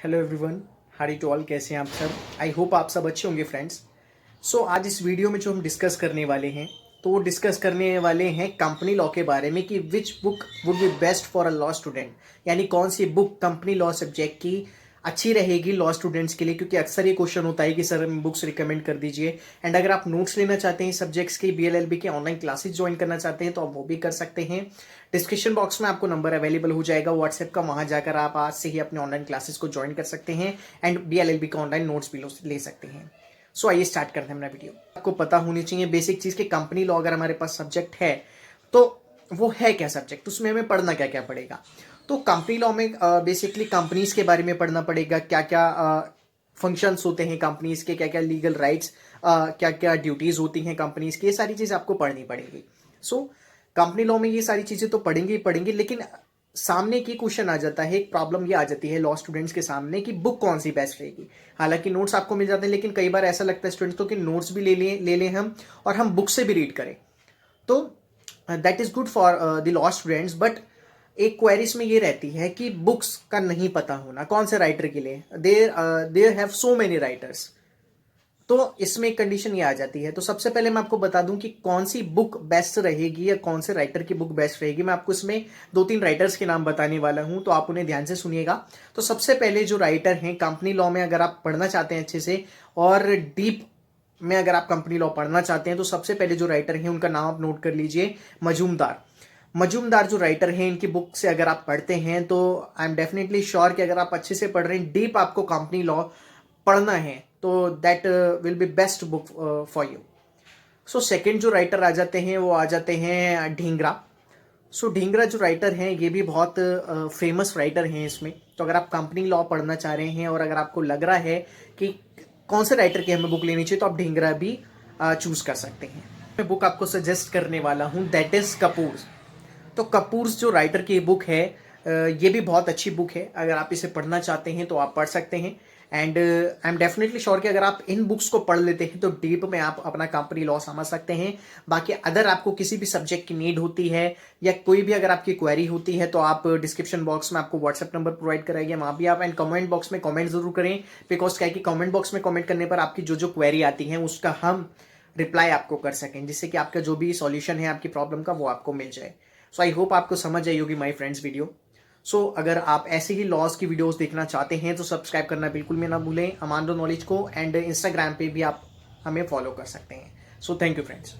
Hello everyone, hi to all. कैसे हैं आप सब? आई होप आप सब अच्छे होंगे फ्रेंड्स। आज इस वीडियो में जो हम डिस्कस करने वाले हैं, तो वो डिस्कस करने वाले हैं कंपनी लॉ के बारे में कि which book would be best for a law student, यानी कौन सी बुक कंपनी लॉ सब्जेक्ट की अच्छी रहेगी लॉ स्टूडेंट्स के लिए। क्योंकि अक्सर ये क्वेश्चन होता है कि सर हमें बुक्स रिकमेंड कर दीजिए। एंड अगर आप नोट्स लेना चाहते हैं सब्जेक्ट्स के, बीएलएलबी के ऑनलाइन क्लासेस ज्वाइन करना चाहते हैं, तो आप वो भी कर सकते हैं। डिस्क्रिप्शन बॉक्स में आपको नंबर अवेलेबल हो जाएगा व्हाट्सएप का, वहां जाकर आप आज से ही अपने ऑनलाइन क्लासेस को ज्वाइन कर सकते हैं एंड बीएलएलबी का ऑनलाइन नोट्स भी ले सकते हैं। आइए स्टार्ट करते हैं अपना वीडियो। आपको पता होनी चाहिए बेसिक चीज कि कंपनी लॉ अगर हमारे पास सब्जेक्ट है तो वो है क्या सब्जेक्ट, उसमें हमें पढ़ना क्या क्या पड़ेगा। तो कंपनी लॉ में बेसिकली कंपनीज के बारे में पढ़ना पड़ेगा, क्या क्या फंक्शंस होते हैं कंपनीज के, क्या क्या लीगल राइट्स, क्या क्या ड्यूटीज होती हैं कंपनीज की, ये सारी चीज आपको पढ़नी पड़ेगी। कंपनी लॉ में ये सारी चीजें तो पढ़ेंगे ही पढ़ेंगे, लेकिन सामने की क्वेश्चन आ जाता है, एक प्रॉब्लम ये आ जाती है लॉ स्टूडेंट्स के सामने कि बुक कौन सी बेस्ट रहेगी। हालांकि नोट्स आपको मिल जाते हैं, लेकिन कई बार ऐसा लगता है स्टूडेंट्स को कि नोट्स भी ले लें हम और हम बुक से भी रीड करें, तो that is good for the law students. But एक क्वेरीज में ये रहती है कि बुक्स का नहीं पता होना कौन से राइटर के लिए। There have so many writers, तो इसमें एक कंडीशन ये आ जाती है। तो सबसे पहले मैं आपको बता दूं कि कौन सी बुक बेस्ट रहेगी या कौन से राइटर की बुक बेस्ट रहेगी। मैं आपको इसमें 2-3 राइटर्स के नाम बताने वाला हूं, तो आप उन्हें ध्यान से सुनिएगा। तो सबसे पहले जो राइटर हैं कंपनी लॉ में, अगर आप पढ़ना चाहते हैं अच्छे से और डीप में अगर आप कंपनी लॉ पढ़ना चाहते हैं, तो सबसे पहले जो राइटर हैं उनका नाम आप नोट कर लीजिए, मजूमदार। मजूमदार जो राइटर हैं, इनकी बुक से अगर आप पढ़ते हैं तो आई एम डेफिनेटली श्योर कि अगर आप अच्छे से पढ़ रहे हैं, डीप आपको कंपनी लॉ पढ़ना है, तो that will be best book for you. Second जो राइटर आ जाते हैं वो आ जाते हैं ढींगरा। ढींगरा जो राइटर हैं ये भी बहुत फेमस राइटर हैं इसमें। तो अगर आप कंपनी लॉ पढ़ना चाह रहे हैं और अगर आपको लग रहा है कि कौन से राइटर की हमें बुक लेनी चाहिए, तो आप ढींगरा भी चूज कर सकते हैं। मैं बुक आपको सजेस्ट करने वाला हूं, दैट इज कपूर। तो कपूर जो राइटर की बुक है, ये भी बहुत अच्छी बुक है। अगर आप इसे पढ़ना चाहते हैं तो आप पढ़ सकते हैं। And I am definitely sure कि अगर आप इन बुक्स को पढ़ लेते हैं तो डीप में आप अपना कंपनी लॉ समझ सकते हैं। बाकी अगर आपको किसी भी सब्जेक्ट की नीड होती है या कोई भी अगर आपकी क्वेरी होती है, तो आप डिस्क्रिप्शन बॉक्स में आपको व्हाट्सएप नंबर प्रोवाइड कराइए, वहां भी आप एंड कमेंट बॉक्स में कमेंट जरूर करें। बिकॉज क्या है कि कमेंट बॉक्स में कमेंट करने पर आपकी जो जो क्वेरी आती है उसका हम रिप्लाई आपको कर सकें, जिससे कि आपका जो भी सॉल्यूशन है आपकी प्रॉब्लम का वो आपको मिल जाए। आई होप आपको समझ आई होगी माई फ्रेंड्स वीडियो। अगर आप ऐसे ही लॉस की वीडियोस देखना चाहते हैं तो सब्सक्राइब करना बिल्कुल भी ना भूलें अमांडो नॉलेज को, एंड इंस्टाग्राम पे भी आप हमें फॉलो कर सकते हैं। Thank you friends.